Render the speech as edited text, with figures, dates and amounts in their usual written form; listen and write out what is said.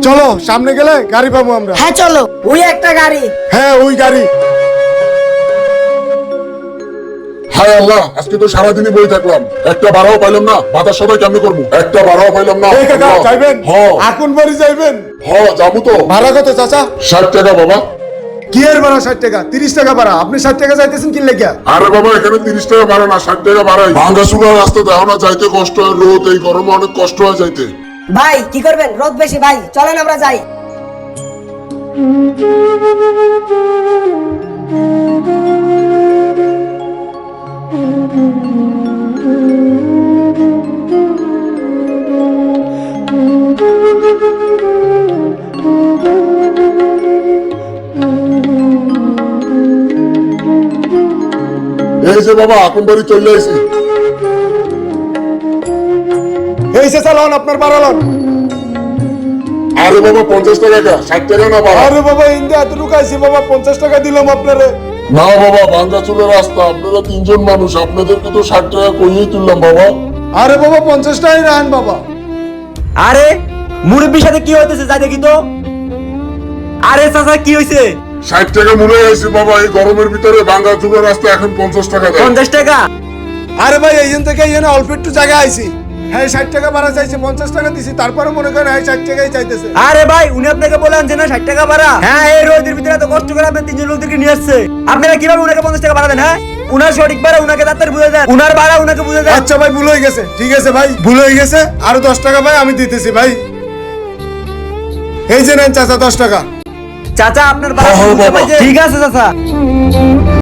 চলো সামনে গেলে গাড়ি পাবো আমরা। হ্যাঁ চলো, ওই একটা গাড়ি। হ্যাঁ ওই গাড়ি। হায় আল্লাহ, আজকে তো সারাদিনই বই থাকলাম, একটা ভাড়াও পাইলাম না। বাজার সদাই কেমনি করবো? একটা ভাড়াও পাইলাম না। এই কাকা আল্লাহ। যাইবেন? হ্যাঁ আকুন বাড়ি যাইবেন? হ্যাঁ যাবো তো। ভাড়া কত চাচা? 60 টাকা বাবা। কি এর ভাড়া 60 টাকা? 30 টাকা ভাড়া। আপনি 60 টাকা চাইতেছেন কি লেগা? আরে বাবা, এখানে 30 টাকা ভাড়া না, 60 টাকা ভাড়াই। ভাঙ্গা চুলার রাস্তা দেখো না, যাইতে কষ্ট হয়, রোদ, এই গরমে অনেক কষ্ট হয় যাইতে। ভাই কি করবেন, রোদ বেশি ভাই, চলেন আমরা যাই। এই যে বাবা, আপন বাড়ি চলে আইছি। এই যে চালান আপনার ভাড়া লন। আরে বাবা 50 টাকা কা, 60 টাকা না বাবা। আরে বাবা ইন্ডিয়া এত ঢুকাইছি বাবা, 50 টাকা দিলাম আপনারে। না বাবা, ভাঙ্গা চুলার রাস্তা, আপনারা 3 জন মানুষ, আপনাদেরকে তো 60 টাকা কইই তুললাম বাবা। আরে বাবা 50 টাকাই রাখেন বাবা। আরে মুরব্বির সাথে কি হইতেছে যাই দেখি তো। আরে চাচা কি হইছে? 60 টাকা মনে হয়েছে বাবা, এই গরমের ভিতরে ভাঙ্গা চুলার রাস্তা এখন 50 টাকা দেয়। 50 টাকা? আরে ভাই এইখান থেকে এখানে অল্প একটু জায়গা আইছি। হ্যাঁ 60 টাকা ভাড়া চাইছে, 50 টাকা দিছি, তারপরে মনে করেন হ্যাঁ 60 টাকাই চাইতেছে। আরে ভাই উনি আপনাকে বলে আনছে না 60 টাকা ভাড়া? হ্যাঁ এই রোদের ভিতরে এত কষ্ট করে আপনি 3 জন লোকদেরকে নিয়ে আসছে, আপনারা কিভাবে উনাকে 50 টাকা ভাড়া দেন? হ্যাঁ উনার সঠিক ভাড়া উনাকে তাড়াতাড়ি বুঝে দেন, উনার ভাড়া উনাকে বুঝে দেন। আচ্ছা ভাই ভুল হয়ে গেছে, ঠিক আছে ভাই ভুল হয়ে গেছে, আরো 10 টাকা ভাই আমি দিতেছি ভাই। এই যে নেন চাচা 10 টাকা। চাচা আপনার ভাড়া হ্যাঁ, বুঝতে বাবা। পারছেন? ঠিক আছে চাচা।